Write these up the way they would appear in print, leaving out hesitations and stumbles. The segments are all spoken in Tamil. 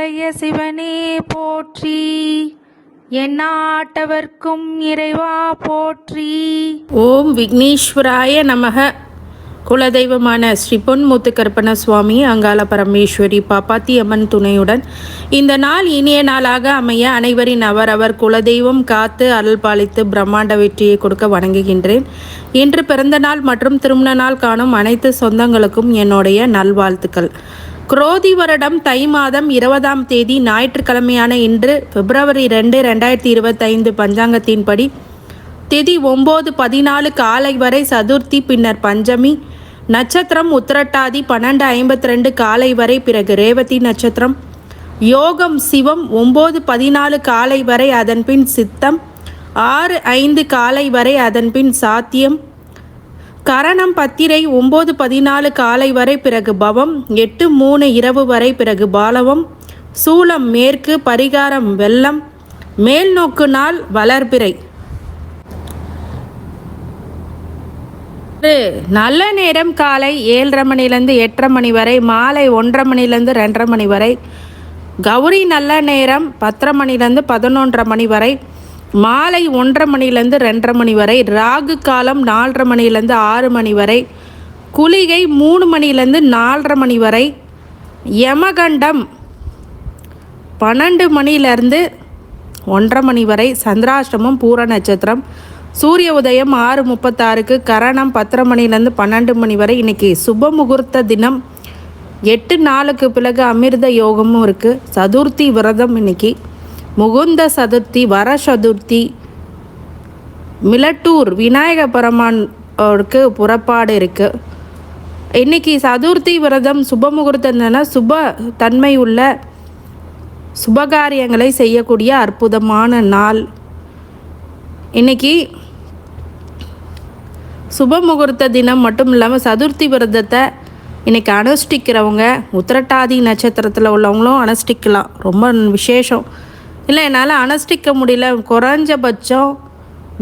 உடைய சிவனே போற்றி, எந்நாட்டவர்க்கும் இறைவா போற்றி. ஓம் விக்னேஸ்வராய நமக. குலதெய்வமான ஸ்ரீ பொன்முத்து கருப்பண சுவாமி, அங்காள பரமேஸ்வரி, பாப்பாத்தி அம்மன் துணையுடன் இந்த நாள் இனிய நாளாக அமைய அனைவரின் அவரவர் குலதெய்வம் காத்து அருள் பாலித்து பிரம்மாண்ட வெற்றியை கொடுக்க வணங்குகின்றேன். இன்று பிறந்த நாள் மற்றும் திருமண நாள் காணும் அனைத்து சொந்தங்களுக்கும் என்னுடைய நல்வாழ்த்துக்கள். குரோதி வருடம் தை மாதம் 20ஆம் தேதி ஞாயிற்றுக்கிழமையான இன்று பிப்ரவரி 2, 2025 பஞ்சாங்கத்தின்படி திதி 9-14 காலை வரை சதுர்த்தி, பின்னர் பஞ்சமி, நட்சத்திரம் உத்திரட்டாதி 12:52 காலை வரை, பிறகு ரேவதி நட்சத்திரம், யோகம் சிவம் 9-14 காலை வரை, அதன்பின் சித்தம் 6-5 காலை வரை, அதன்பின் சாத்தியம், கரணம் பத்திரை 9-14 காலை வரை, பிறகு பவம் 8-3 இரவு வரை, பிறகு பாலவம், சூலம் மேற்கு, பரிகாரம் வெள்ளம், மேல் நோக்கு நாள் வளர்பிறை. நல்ல நேரம் காலை 7:30 மணிலேருந்து 8:30 மணி வரை, மாலை 1:30 மணிலேருந்து 2:30 மணி வரை. கௌரி நல்ல நேரம் 10:30 மணிலேருந்து 11:30 மணி வரை, மாலை 1:30 மணிலேருந்து 2:30 மணி வரை. ராகு காலம் 4:30 மணிலேருந்து 6 மணி வரை, குளிகை 3 மணிலேருந்து 4:30 மணி வரை, யமகண்டம் 12 மணிலேருந்து 1:30 மணி வரை, சந்திராஷ்டமம் பூர நட்சத்திரம், சூரிய உதயம் 6:36, கரணம் 10:30 மணிலேருந்து 12 மணி வரை. இன்றைக்கி சுப முகூர்த்த தினம், 8 நாளுக்கு பிறகு அமிர்த யோகமும் இருக்குது. சதுர்த்தி விரதம் இன்னைக்கு, முகுந்த சதுர்த்தி, வர சதுர்த்தி, மிலட்டூர் விநாயக பெருமானுக்கு புறப்பாடு இருக்குது. இன்றைக்கி சதுர்த்தி விரதம் சுப முகூர்த்தம்னா சுப தன்மை உள்ள சுபகாரியங்களை செய்யக்கூடிய அற்புதமான நாள். இன்றைக்கி சுப முகூர்த்த தினம் மட்டும் இல்லாமல் சதுர்த்தி விரதத்தை இன்றைக்கி அனுஷ்டிக்கிறவங்க, உத்திரட்டாதி நட்சத்திரத்தில் உள்ளவங்களும் அனுஷ்டிக்கலாம். ரொம்ப விசேஷம். இல்லை என்னால் அனுஷ்டிக்க முடியல, குறைஞ்சபட்சம்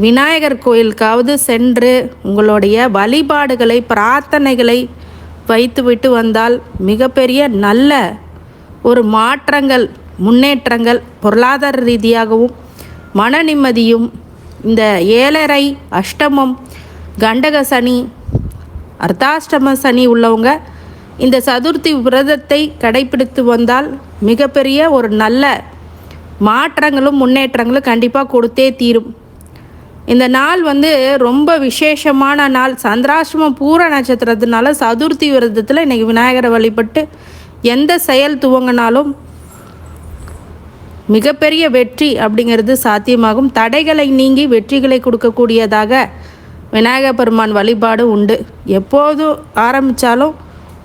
விநாயகர் கோயிலுக்காவது சென்று உங்களுடைய வழிபாடுகளை பிரார்த்தனைகளை வைத்துவிட்டு வந்தால் மிகப்பெரிய நல்ல ஒரு மாற்றங்கள், முன்னேற்றங்கள், பொருளாதார ரீதியாகவும் மன நிம்மதியும், இந்த 7.5 அஷ்டமம், கண்டக சனி, அர்த்தாஷ்டம சனி உள்ளவங்க இந்த சதுர்த்தி விரதத்தை கடைபிடித்து வந்தால் மிகப்பெரிய ஒரு நல்ல மாற்றங்களும் முன்னேற்றங்களும் கண்டிப்பாக கொடுத்தே தீரும். இந்த நாள் ரொம்ப விசேஷமான நாள். சந்திராஷ்டமம் பூர நட்சத்திரத்தினால சதுர்த்தி விரதத்தில் இன்றைக்கி விநாயகரை வழிபட்டு எந்த செயல் துவங்கினாலும் மிகப்பெரிய வெற்றி அப்படிங்கிறது சாத்தியமாகும். தடைகளை நீங்கி வெற்றிகளை கொடுக்கக்கூடியதாக விநாயகர் பெருமான் வழிபாடு உண்டு. எப்போதும் ஆரம்பித்தாலும்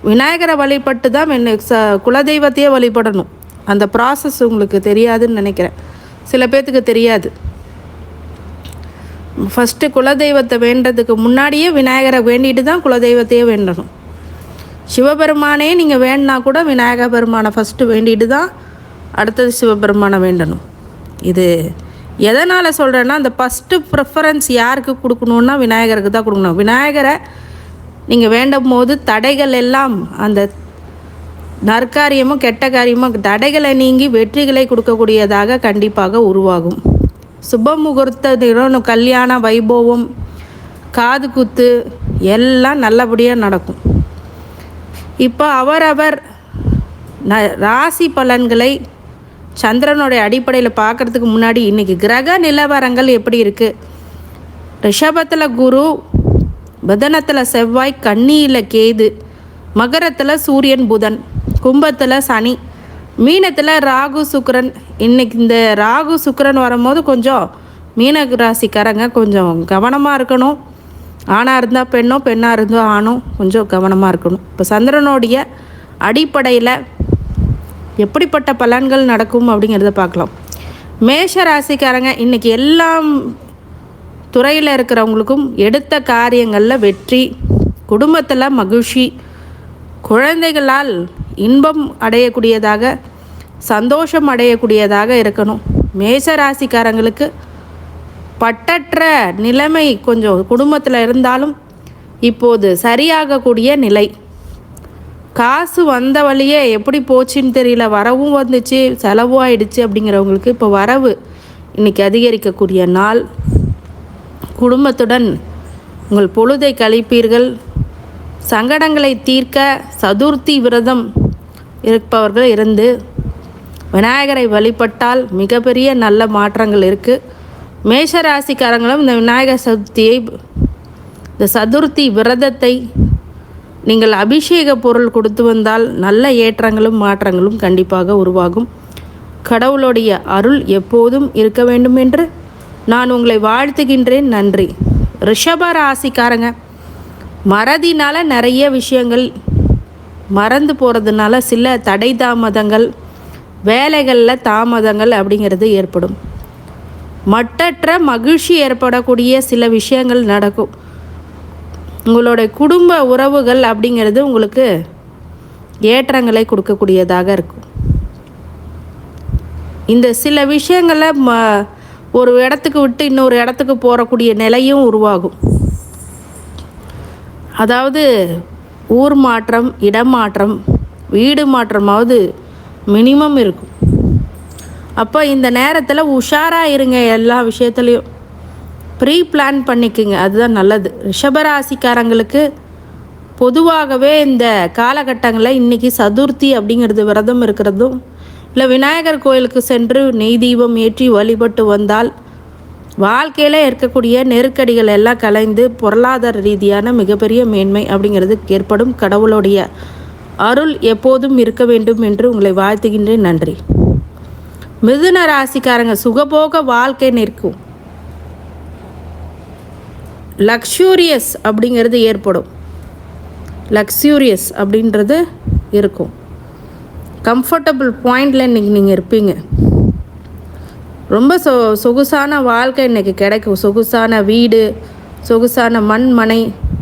விநாயகரை வழிபட்டு தான் குலதெய்வத்தையே வழிபடணும். அந்த ப்ராசஸ் உங்களுக்கு தெரியாதுன்னு நினைக்கிறேன். சில பேர்த்துக்கு தெரியாது. ஃபஸ்ட்டு குலதெய்வத்தை வேண்டதுக்கு முன்னாடியே விநாயகரை வேண்டிட்டு தான் குலதெய்வத்தையே வேண்டணும். சிவபெருமானே நீங்கள் வேண்டினா கூட விநாயகர் பெருமானை ஃபஸ்ட்டு வேண்டிட்டு தான் அடுத்தது சிவபெருமானை வேண்டணும். இது எதனால் சொல்கிறேன்னா, அந்த ஃபஸ்ட்டு ப்ரிஃபரன்ஸ் யாருக்கு கொடுக்கணுன்னா விநாயகருக்கு தான் கொடுக்கணும். விநாயகரை நீங்கள் வேண்டும் போது தடைகள் எல்லாம், அந்த நற்காரியமும் கெட்ட காரியமும் தடைகளை நீங்கி வெற்றிகளை கொடுக்கக்கூடியதாக கண்டிப்பாக உருவாகும். சுப முகூர்த்த தினம், கல்யாண வைபவம், காது குத்து எல்லாம் நல்லபடியாக நடக்கும். இப்போ அவரவர் ராசி பலன்களை சந்திரனுடைய அடிப்படையில் பார்க்குறதுக்கு முன்னாடி இன்றைக்கி கிரக நிலவரங்கள் எப்படி இருக்குது? ரிஷபத்தில் குரு, புதனத்தில் செவ்வாய், கன்னியில் கேது, மகரத்தில் சூரியன் புதன், கும்பத்தில் சனி, மீனத்தில் ராகு சுக்கிரன். இன்றைக்கி இந்த ராகு சுக்கிரன் வரும்போது கொஞ்சம் மீன ராசிக்காரங்க கொஞ்சம் கவனமாக இருக்கணும். ஆணாக இருந்தால் பெண்ணோ, பெண்ணாக இருந்தால் ஆணும் கொஞ்சம் கவனமாக இருக்கணும். இப்போ சந்திரனுடைய அடிப்படையில் எப்படிப்பட்ட பலன்கள் நடக்கும் அப்படிங்கிறத பார்க்கலாம். மேஷ ராசிக்காரங்க இன்றைக்கி எல்லாம் துறையில் இருக்கிறவங்களுக்கும் எடுத்த காரியங்களில் வெற்றி, குடும்பத்தில் மகிழ்ச்சி, குழந்தைகளால் இன்பம் அடையக்கூடியதாக, சந்தோஷம் அடையக்கூடியதாக இருக்கணும். மேஷ ராசிக்காரங்களுக்கு பட்டற்ற நிலைமை கொஞ்சம் குடும்பத்தில் இருந்தாலும் இப்போது சரியாகக்கூடிய நிலை. காசு வந்த வழியே எப்படி போச்சுன்னு தெரியல, வரவும் வந்துச்சு செலவும் ஆயிடுச்சு அப்படிங்கிறவங்களுக்கு இப்போ வரவு இன்றைக்கி அதிகரிக்கக்கூடிய நாள். குடும்பத்துடன் உங்கள் பொழுதை கழிப்பீர்கள். சங்கடங்களை தீர்க்க சதுர்த்தி விரதம் இருப்பவர்கள் இருந்து விநாயகரை வழிபட்டால் மிகப்பெரிய நல்ல மாற்றங்கள் இருக்குது. மேஷராசிக்காரங்களும் இந்த விநாயகர் சதுர்த்தியை, இந்த சதுர்த்தி விரதத்தை நீங்கள் அபிஷேக பொருள் கொடுத்து வந்தால் நல்ல ஏற்றங்களும் மாற்றங்களும் கண்டிப்பாக உருவாகும். கடவுளுடைய அருள் எப்போதும் இருக்க வேண்டும் என்று நான் உங்களை வாழ்த்துகின்றேன். நன்றி. ரிஷப ராசிக்காரங்க, மறதினால் நிறைய விஷயங்கள் மறந்து போகிறதுனால சில தடை தாமதங்கள், வேலைகளில் தாமதங்கள் அப்படிங்கிறது ஏற்படும். மட்டற்ற மகிழ்ச்சி ஏற்படக்கூடிய சில விஷயங்கள் நடக்கும். உங்களுடைய குடும்ப உறவுகள் அப்படிங்கிறது உங்களுக்கு ஏற்றங்களை கொடுக்கக்கூடியதாக இருக்கும். இந்த சில விஷயங்களை ஒரு இடத்துக்கு விட்டு இன்னொரு இடத்துக்கு போகக்கூடிய நிலையும் உருவாகும். அதாவது ஊர் மாற்றம், இடமாற்றம், வீடு மாற்றமாவது மினிமம் இருக்கும். அப்போ இந்த நேரத்தில் உஷாராக இருங்க. எல்லா விஷயத்துலையும் ப்ரீ பிளான் பண்ணிக்கோங்க, அதுதான் நல்லது. ரிஷபராசிக்காரங்களுக்கு பொதுவாகவே இந்த காலகட்டங்களில் இன்றைக்கி சதுர்த்தி அப்படிங்கிறது விரதம் இருக்கிறதும் இல்லை விநாயகர் கோயிலுக்கு சென்று நெய் தீபம் ஏற்றி வழிபட்டு வந்தால் வாழ்க்கையில் இருக்கக்கூடிய நெருக்கடிகள் எல்லாம் கலைந்து பொருளாதார ரீதியான மிகப்பெரிய மேன்மை அப்படிங்கிறது ஏற்படும். கடவுளுடைய அருள் எப்போதும் இருக்க வேண்டும் என்று உங்களை வாழ்த்துகின்றேன். நன்றி. மிதுன ராசிக்காரங்க, சுகபோக வாழ்க்கை நிற்கும். லக்ஸூரியஸ் அப்படிங்கிறது ஏற்படும். லக்ஸூரியஸ் அப்படின்றது இருக்கும். கம்ஃபர்டபுள் பாயிண்டில் இன்றைக்கி நீங்கள் இருப்பீங்க. ரொம்ப சொகுசான வாழ்க்கை இன்றைக்கி கிடைக்கும். சொகுசான வீடு, சொகுசான மண்,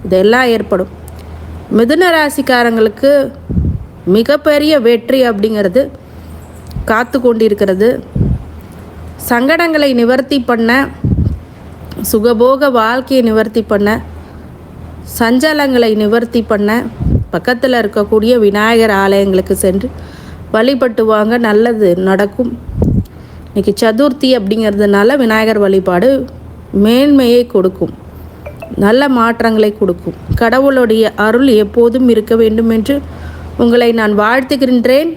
இதெல்லாம் ஏற்படும். மிதுன ராசிக்காரங்களுக்கு மிகப்பெரிய வெற்றி அப்படிங்கிறது காத்து கொண்டிருக்கிறது. சங்கடங்களை நிவர்த்தி பண்ண, சுகபோக வாழ்க்கையை நிவர்த்தி பண்ண, சஞ்சலங்களை நிவர்த்தி பண்ண பக்கத்தில் இருக்கக்கூடிய விநாயகர் ஆலயங்களுக்கு சென்று வழிபட்டு வாங்க, நல்லது நடக்கும். இன்றைக்கி சதுர்த்தி அப்படிங்கிறதுனால விநாயகர் வழிபாடு மேன்மையை கொடுக்கும், நல்ல மாற்றங்களை கொடுக்கும். கடவுளுடைய அருள் எப்போதும் இருக்க வேண்டும் என்று உங்களை நான் வாழ்த்துகின்றேன்.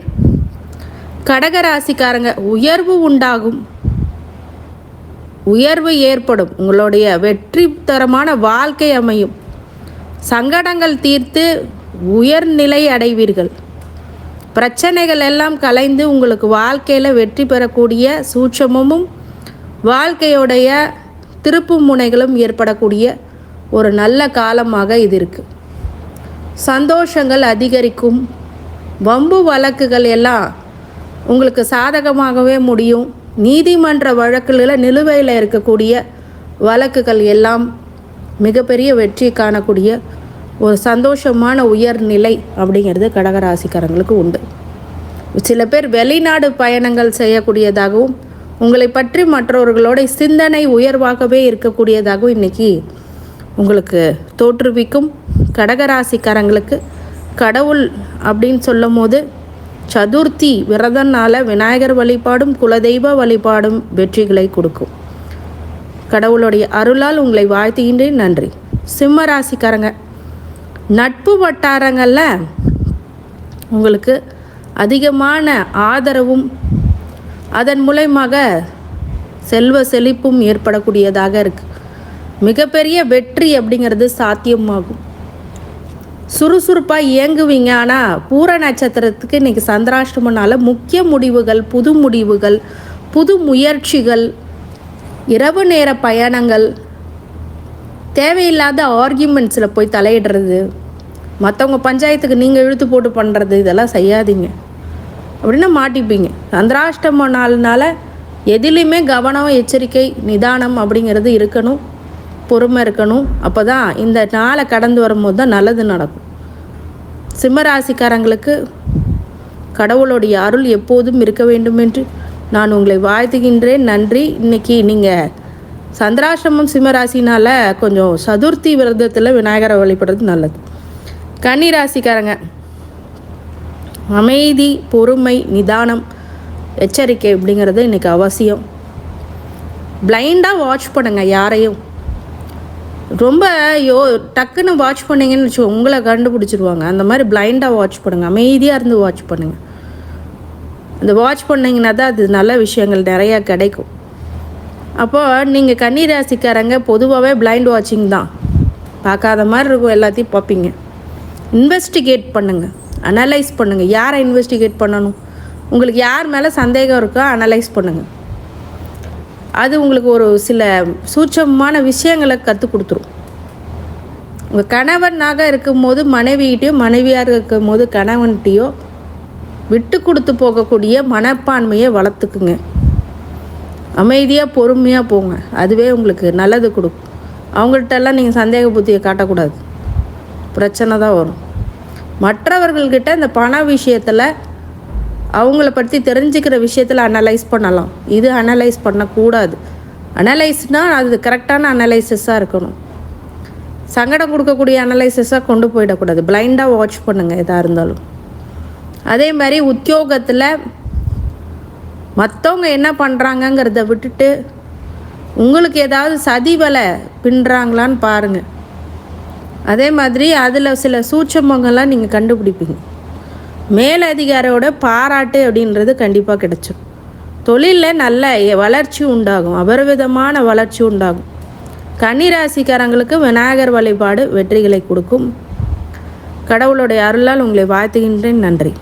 கடகராசிக்காரங்க, உயர்வு உண்டாகும், உயர்வு ஏற்படும். உங்களுடைய வெற்றிகரமான வாழ்க்கை அமையும். சங்கடங்கள் தீர்த்து உயர்நிலை அடைவீர்கள். பிரச்சனைகள் எல்லாம் கலைந்து உங்களுக்கு வாழ்க்கையில் வெற்றி பெறக்கூடிய சூட்சமும் வாழ்க்கையுடைய திருப்பு முனைகளும் ஏற்படக்கூடிய ஒரு நல்ல காலமாக இது இருக்குது. சந்தோஷங்கள் அதிகரிக்கும். வம்பு வழக்குகள் எல்லாம் உங்களுக்கு சாதகமாகவே முடியும். நீதிமன்ற வழக்குகளில் நிலுவையில் இருக்கக்கூடிய வழக்குகள் எல்லாம் மிகப்பெரிய வெற்றி காணக்கூடிய ஒரு சந்தோஷமான உயர்நிலை அப்படிங்கிறது கடகராசிக்காரங்களுக்கு உண்டு. சில பேர் வெளிநாடு பயணங்கள் செய்யக்கூடியதாகவும் உங்களை பற்றி மற்றவர்களோட சிந்தனை உயர்வாகவே இருக்கக்கூடியதாகவும் இன்றைக்கி உங்களுக்கு தோற்றுவிக்கும். கடகராசிக்காரங்களுக்கு கடவுள் அப்படின்னு சொல்லும் போது சதுர்த்தி விரதனால் விநாயகர் வழிபாடும் குலதெய்வ வழிபாடும் வெற்றிகளை கொடுக்கும். கடவுளுடைய அருளால் உங்களை வாழ்த்துகின்றேன். நன்றி. சிம்ம ராசிக்காரங்க, நட்பு வட்டாரங்களில் உங்களுக்கு அதிகமான ஆதரவும் அதன் மூலமாக செல்வ செழிப்பும் ஏற்படக்கூடியதாக இருக்குது. மிகப்பெரிய வெற்றி அப்படிங்கிறது சாத்தியமாகும். சுறுசுறுப்பாக இயங்குவீங்க. ஆனால் பூர நட்சத்திரத்துக்கு இன்றைக்கி சந்திராஷ்டமனால முக்கிய முடிவுகள், புது முடிவுகள், புது முயற்சிகள், இரவு நேர பயணங்கள், தேவையில்லாத ஆர்கியூமெண்ட்ஸில் போய் தலையிடுறது, மற்றவங்க பஞ்சாயத்துக்கு நீங்கள் இழுத்து போட்டு பண்ணுறது, இதெல்லாம் செய்யாதீங்க. அப்படின்னா மாட்டிப்பீங்க. சந்திராஷ்டம நாள்னால எதிலையுமே கவனம், எச்சரிக்கை, நிதானம் அப்படிங்கிறது இருக்கணும். பொறுமை இருக்கணும். அப்போ தான் இந்த நாளை கடந்து வரும்போது தான் நல்லது நடக்கும். சிம்மராசிக்காரங்களுக்கு கடவுளுடைய அருள் எப்போதும் இருக்க வேண்டும் என்று நான் உங்களை வாழ்த்துகின்றேன். நன்றி. இன்றைக்கி நீங்கள் சந்திராசிரமம் சிம்மராசினால் கொஞ்சம் சதுர்த்தி விரதத்தில் விநாயகரை வழிபடுறது நல்லது. கன்னி ராசிக்காரங்க, அமைதி, பொறுமை, நிதானம், எச்சரிக்கை அப்படிங்கிறது இன்றைக்கி அவசியம். பிளைண்டாக வாட்ச் பண்ணுங்கள். யாரையும் ரொம்ப டக்குன்னு வாட்ச் பண்ணிங்கன்னு வச்சு உங்களை கண்டுபிடிச்சிருவாங்க. அந்த மாதிரி பிளைண்டாக வாட்ச் பண்ணுங்கள். அமைதியாக இருந்து வாட்ச் பண்ணுங்கள். அந்த வாட்ச் பண்ணிங்கன்னா தான் அது நல்ல விஷயங்கள் நிறையா கிடைக்கும். அப்போது நீங்கள் கன்னி ராசிக்காரங்க பொதுவாகவே பிளைண்ட் வாட்சிங் தான். பார்க்காத மாதிரி இருக்கும், எல்லாத்தையும் பார்ப்பீங்க. இன்வெஸ்டிகேட் பண்ணுங்கள், அனலைஸ் பண்ணுங்கள். யாரை இன்வெஸ்டிகேட் பண்ணணும், உங்களுக்கு யார் மேலே சந்தேகம் இருக்கோ அனலைஸ் பண்ணுங்கள். அது உங்களுக்கு ஒரு சில சூட்சமான விஷயங்களை கற்றுக் கொடுத்துரும். உங்கள் கணவனாக இருக்கும்போது மனைவிகிட்டையோ, மனைவியாக இருக்கும்போது கணவன்கிட்டையோ விட்டு கொடுத்து போகக்கூடிய மனப்பான்மையை வளர்த்துக்குங்க. அமைதியாக பொறுமையாக போங்க. அதுவே உங்களுக்கு நல்லது கொடுக்கும். அவங்கள்ட்டெல்லாம் நீங்கள் சந்தேக புத்தியை காட்டக்கூடாது, பிரச்சனை தான் வரும். மற்றவர்கள்கிட்ட இந்த பண விஷயத்தில் அவங்கள பற்றி தெரிஞ்சுக்கிற விஷயத்தில் அனலைஸ் பண்ணலாம். இது அனலைஸ் பண்ணக்கூடாது. அனலைஸ்னால் அது கரெக்டான அனலைசிஸாக இருக்கணும். சங்கடம் கொடுக்கக்கூடிய அனலைசிஸாக கொண்டு போயிடக்கூடாது. பிளைண்டாக வாட்ச் பண்ணுங்கள் எதாக இருந்தாலும். அதே மாதிரி உத்தியோகத்தில் மற்றவங்க என்ன பண்ணுறாங்கங்கிறத விட்டுட்டு உங்களுக்கு ஏதாவது சதி வலை பின்னுறாங்களான்னு பாருங்கள். அதே மாதிரி அதில் சில சூட்சமங்கள்லாம் நீங்கள் கண்டுபிடிப்பீங்க. மேலதிகாரியோட பாராட்டு அப்படின்றது கண்டிப்பாக கிடைச்சிடும். தொழிலில் நல்ல வளர்ச்சி உண்டாகும், அபரிவிதமான வளர்ச்சி உண்டாகும். கன்னிராசிக்காரங்களுக்கு விநாயகர் வழிபாடு வெற்றிகளை கொடுக்கும். கடவுளுடைய அருளால் உங்களை வாழ்த்துகின்றேன். நன்றி.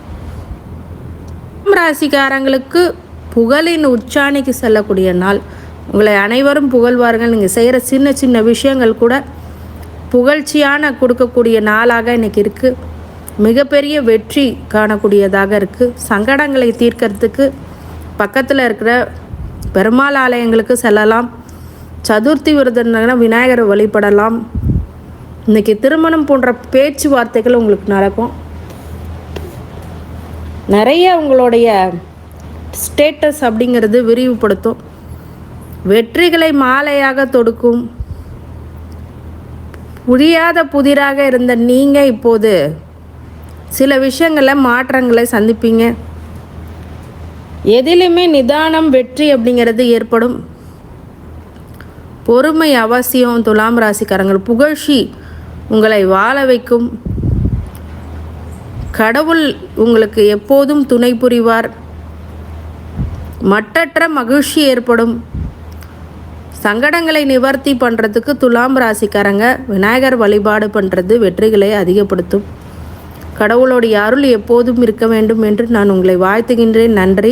ராசிக்காரங்களுக்கு புகழின் உச்சாணிக்கு செல்லக்கூடிய நாள். உங்களை அனைவரும் புகழ்வார்கள். நீங்கள் செய்கிற சின்ன சின்ன விஷயங்கள் கூட புகழ்ச்சியான கொடுக்கக்கூடிய நாளாக இன்றைக்கி இருக்குது. மிகப்பெரிய வெற்றி காணக்கூடியதாக இருக்குது. சங்கடங்களை தீர்க்கறதுக்கு பக்கத்தில் இருக்கிற பெருமாள் ஆலயங்களுக்கு செல்லலாம். சதுர்த்தி விரதம்னா விநாயகரை வழிபடலாம். இன்றைக்கி திருமணம் போன்ற பேச்சுவார்த்தைகள் உங்களுக்கு நடக்கும். நிறைய உங்களுடைய ஸ்டேட்டஸ் அப்படிங்கிறது விரிவுபடுத்தும். வெற்றிகளை மாலையாக தொடுக்கும். புரியாத புதிராக இருந்த நீங்கள் இப்போது சில விஷயங்களில் மாற்றங்களை சந்திப்பீங்க. எதிலுமே நிதானம், வெற்றி அப்படிங்கிறது ஏற்படும். பொறுமை அவசியம். துலாம் ராசிக்காரங்கள் புகழ்ச்சி உங்களை வாழ வைக்கும். கடவுள் உங்களுக்கு எப்போதும் துணை புரிவார். மட்டற்ற மகிழ்ச்சி ஏற்படும். சங்கடங்களை நிவர்த்தி பண்ணுறதுக்கு துலாம் ராசிக்காரங்க விநாயகர் வழிபாடு பண்ணுறது வெற்றிகளை அதிகப்படுத்தும். கடவுளுடைய அருள் எப்போதும் இருக்க வேண்டும் என்று நான் உங்களை வாழ்த்துகின்றேன். நன்றி.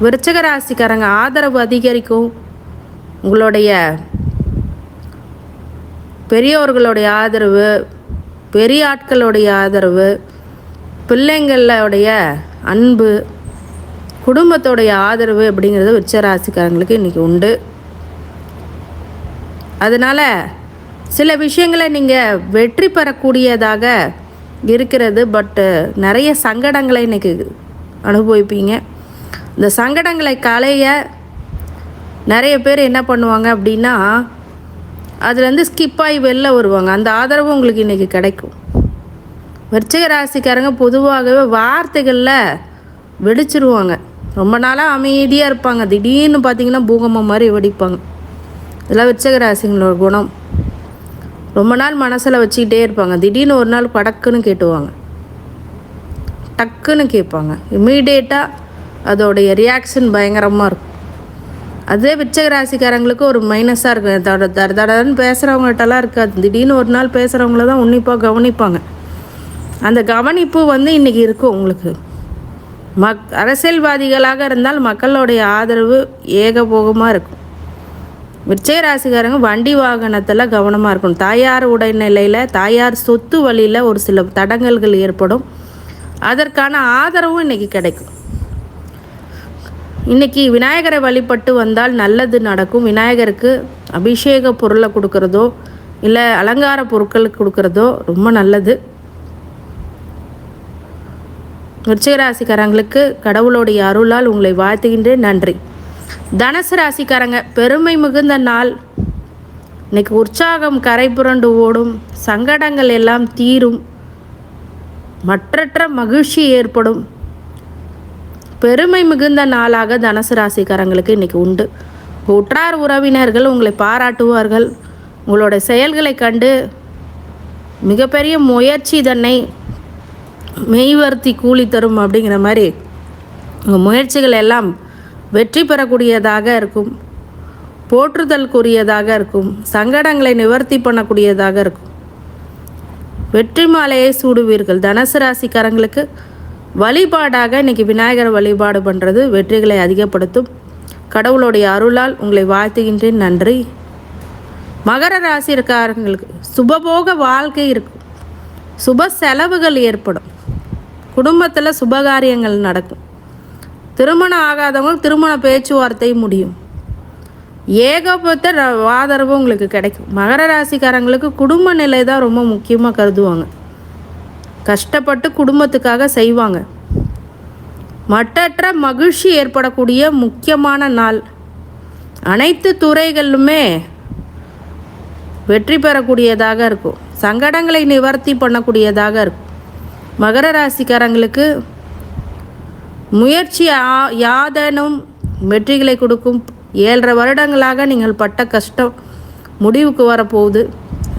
விருச்சிக ராசிக்காரங்க ஆதரவு அதிகரிக்கும். உங்களுடைய பெரியோர்களுடைய ஆதரவு, பெரிய ஆட்களுடைய ஆதரவு, பிள்ளைங்களுடைய அன்பு, குடும்பத்தோடைய ஆதரவு அப்படிங்கிறது விருச்சிக ராசிக்காரங்களுக்கு இன்றைக்கி உண்டு. அதனால் சில விஷயங்களை நீங்கள் வெற்றி பெறக்கூடியதாக இருக்கிறது. பட்டு நிறைய சங்கடங்களை இன்றைக்கி அனுபவிப்பீங்க. இந்த சங்கடங்களை களைய நிறைய பேர் என்ன பண்ணுவாங்க அப்படின்னா அதுலேருந்து ஸ்கிப் ஆகி வெளில வருவாங்க. அந்த ஆதரவு உங்களுக்கு இன்றைக்கி கிடைக்கும். விருச்சிக ராசிக்காரங்க பொதுவாகவே வார்த்தைகளில் வெடிச்சிருவாங்க. ரொம்ப நாளாக அமைதியாக இருப்பாங்க. திடீர்னு பார்த்திங்கன்னா பூகம்பம் மாதிரி வெடிப்பாங்க. இதெல்லாம் விருச்சிக ராசிங்களோட குணம். ரொம்ப நாள் மனசில் வச்சுக்கிட்டே இருப்பாங்க. திடீர்னு ஒரு நாள் படக்குன்னு கேட்டுவாங்க, டக்குன்னு கேட்பாங்க. இம்மீடியட்டாக அதோடைய ரியாக்ஷன் பயங்கரமாக இருக்கும். அதே விருச்சிக ராசிக்காரங்களுக்கு ஒரு மைனஸாக இருக்கும். தடன்னு பேசுகிறவங்கள்ட்டலாம் இருக்காது. திடீர்னு ஒரு நாள் பேசுகிறவங்கள தான் உன்னிப்பாக கவனிப்பாங்க. அந்த கவனிப்பு இன்றைக்கி இருக்கும் உங்களுக்கு. அரசியல்வாதிகளாக இருந்தால் மக்களுடைய ஆதரவு ஏகபோகமாக இருக்கும். விருச்சிக ராசிக்காரங்க வண்டி வாகனத்தில் கவனமாக இருக்கணும். தாயார் உடல்நிலையில், தாயார் சொத்து வழியில் ஒரு சில தடங்கல்கள் ஏற்படும். அதற்கான ஆதரவும் இன்றைக்கி கிடைக்கும். இன்றைக்கி விநாயகரை வழிபட்டு வந்தால் நல்லது நடக்கும். விநாயகருக்கு அபிஷேக பொருளை கொடுக்குறதோ இல்லை அலங்கார பொருட்கள் கொடுக்குறதோ ரொம்ப நல்லது. விருச்சிக ராசிக்காரங்களுக்கு கடவுளுடைய அருளால் உங்களை வாழ்த்துகின்றேன். நன்றி. தனுசு ராசிக்காரங்க பெருமை மிகுந்த நாள். இன்னைக்கு உற்சாகம் கரை புரண்டு ஓடும். சங்கடங்கள் எல்லாம் தீரும். மற்றற்ற மகிழ்ச்சி ஏற்படும். பெருமை மிகுந்த நாளாக தனுசு ராசிக்காரங்களுக்கு இன்றைக்கி உண்டு. உற்றார் உறவினர்கள் உங்களை பாராட்டுவார்கள். உங்களோட செயல்களை கண்டு மிகப்பெரிய முயற்சி தன்னை மெய்வர்த்தி கூலி தரும் அப்படிங்கிற மாதிரி உங்கள் முயற்சிகள் எல்லாம் வெற்றி பெறக்கூடியதாக இருக்கும். போற்றுதலுக்குரியதாக இருக்கும். சங்கடங்களை நிவர்த்தி பண்ணக்கூடியதாக இருக்கும். வெற்றி மாலையை சூடுவீர்கள். தனுசு ராசிக்காரங்களுக்கு வழிபாடாக இன்றைக்கி விநாயகர் வழிபாடு பண்ணுறது வெற்றிகளை அதிகப்படுத்தும். கடவுளுடைய அருளால் உங்களை வாழ்த்துகின்றேன். நன்றி. மகர ராசிக்காரங்களுக்கு சுபபோக வாழ்க்கை இருக்கும். சுப செலவுகள் ஏற்படும். குடும்பத்தில் சுபகாரியங்கள் நடக்கும். திருமணம் ஆகாதவங்க திருமண பேச்சுவார்த்தை முடியும். ஏகப்பட்ட ஆதரவு உங்களுக்கு கிடைக்கும். மகர ராசிக்காரங்களுக்கு குடும்ப நிலை தான் ரொம்ப முக்கியமாக கருதுவாங்க. கஷ்டப்பட்டு குடும்பத்துக்காக செய்வாங்க. மற்றற்ற மகிழ்ச்சி ஏற்படக்கூடிய முக்கியமான நாள். அனைத்து துறைகளிலுமே வெற்றி பெறக்கூடியதாக இருக்கும். சங்கடங்களை நிவர்த்தி பண்ணக்கூடியதாக இருக்கும். மகர ராசிக்காரங்களுக்கு முயற்சி யாதனும் வெற்றிகளை கொடுக்கும். 7.5 வருடங்களாக நீங்கள் பட்ட கஷ்டம் முடிவுக்கு வரப்போகுது.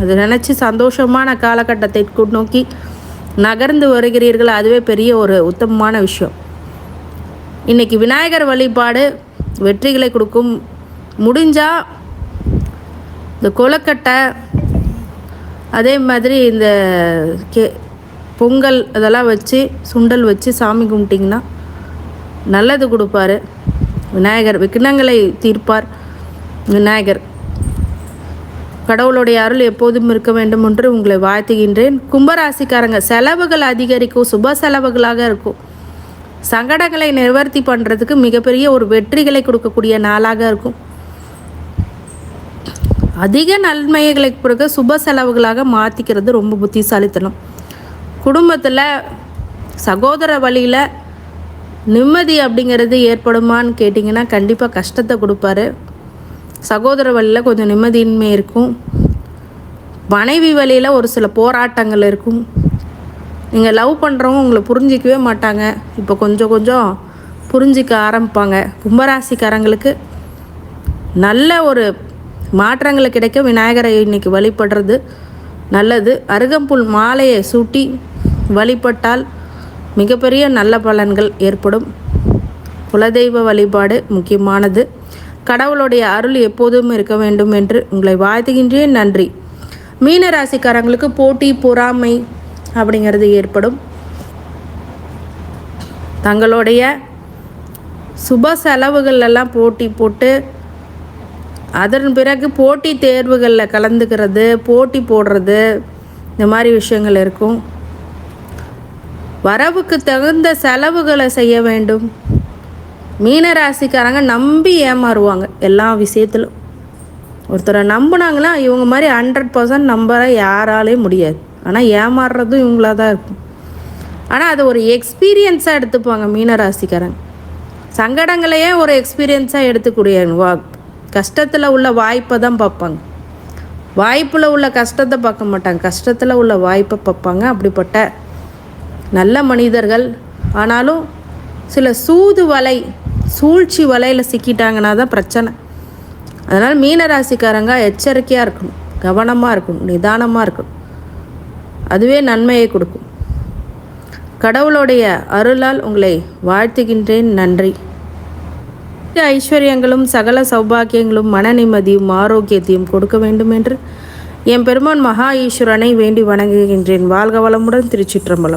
அதை நினச்சி சந்தோஷமான காலகட்டத்தை நோக்கி நகர்ந்து வருகிறீர்கள். அதுவே பெரிய ஒரு உத்தமமான விஷயம். இன்றைக்கி விநாயகர் வழிபாடு வெற்றிகளை கொடுக்கும். முடிஞ்சால் இந்த கொலக்கட்டை அதே மாதிரி இந்த பொங்கல் அதெல்லாம் வச்சு சுண்டல் வச்சு சாமி கும்பிட்டிங்கன்னா நல்லது கொடுப்பார் விநாயகர். விக்னங்களை தீர்ப்பார் விநாயகர். கடவுளுடைய அருள் எப்போதும் இருக்க வேண்டும் என்று உங்களை வாழ்த்துகின்றேன். கும்பராசிக்காரங்க செலவுகள் அதிகரிக்கும். சுப செலவுகளாக இருக்கும். சங்கடங்களை நிவர்த்தி பண்ணுறதுக்கு மிகப்பெரிய ஒரு வெற்றிகளை கொடுக்கக்கூடிய நாளாக இருக்கும். அதிக நன்மைகளை பிறகு சுப செலவுகளாக மாற்றிக்கிறது ரொம்ப புத்திசாலித்தனம். குடும்பத்தில் சகோதர வழியில் நிம்மதி அப்படிங்கிறது ஏற்படுமான்னு கேட்டிங்கன்னா கண்டிப்பாக கஷ்டத்தை கொடுப்பாரு. சகோதர வழியில் கொஞ்சம் நிம்மதியின்மை இருக்கும். மனைவி வழியில் ஒரு சில போராட்டங்கள் இருக்கும். நீங்கள் லவ் பண்ணுறவங்க உங்களை புரிஞ்சிக்கவே மாட்டாங்க. இப்போ கொஞ்சம் கொஞ்சம் புரிஞ்சிக்க ஆரம்பிப்பாங்க. கும்பராசிக்காரங்களுக்கு நல்ல ஒரு மாற்றங்கள் கிடைக்க விநாயகரை இன்றைக்கி வழிபடுறது நல்லது. அருகம்புல் மாலையை சூட்டி வழிபட்டால் மிகப்பெரிய நல்ல பலன்கள் ஏற்படும். குலதெய்வ வழிபாடு முக்கியமானது. கடவுளுடைய அருள் எப்போதும் இருக்க வேண்டும் என்று உங்களை வாழ்த்துகின்றேன். நன்றி. மீன ராசிக்காரங்களுக்கு போட்டி பொறாமை அப்படிங்கிறது ஏற்படும். தங்களுடைய சுப செலவுகள் எல்லாம் போட்டி போட்டு அதன் பிறகு போட்டி தேர்வுகளில் கலந்துக்கிறது, போட்டி போடுறது, இந்த மாதிரி விஷயங்கள் இருக்கும். வரவுக்கு தகுந்த செலவுகளை செய்ய வேண்டும். மீனராசிக்காரங்க நம்பி ஏமாறுவாங்க எல்லா விஷயத்திலும். ஒருத்தரை நம்பினாங்கன்னா இவங்க மாதிரி 100% நம்ப யாராலையும் முடியாது. ஆனால் ஏமாறுறதும் இவங்களாக தான் இருக்கும். ஆனால் அது ஒரு எக்ஸ்பீரியன்ஸாக எடுத்துப்பாங்க மீனராசிக்காரங்க. சங்கடங்களையே ஒரு எக்ஸ்பீரியன்ஸாக எடுத்துக்கூடிய கஷ்டத்தில் உள்ள வாய்ப்பை தான் பார்ப்பாங்க. வாய்ப்பில் உள்ள கஷ்டத்தை பார்க்க மாட்டாங்க. கஷ்டத்தில் உள்ள வாய்ப்பை பார்ப்பாங்க. அப்படிப்பட்ட நல்ல மனிதர்கள். ஆனாலும் சில சூது வலை சூழ்ச்சி வலையில் சிக்கிட்டாங்கன்னா தான் பிரச்சனை. அதனால் மீனராசிக்காரங்க எச்சரிக்கையாக இருக்கணும், கவனமாக இருக்கணும், நிதானமாக இருக்கணும். அதுவே நன்மையை கொடுக்கும். கடவுளுடைய அருளால் உங்களை வாழ்த்துகின்றேன். நன்றி. ஐஸ்வர்யங்களும் சகல சௌபாக்கியங்களும் மன நிம்மதியும் ஆரோக்கியத்தையும் கொடுக்க வேண்டும் என்று என் பெருமான் மகா ஈஸ்வரனை வேண்டி வணங்குகின்றேன். வாழ்க வளமுடன். திருச்சிற்றம்பலம்.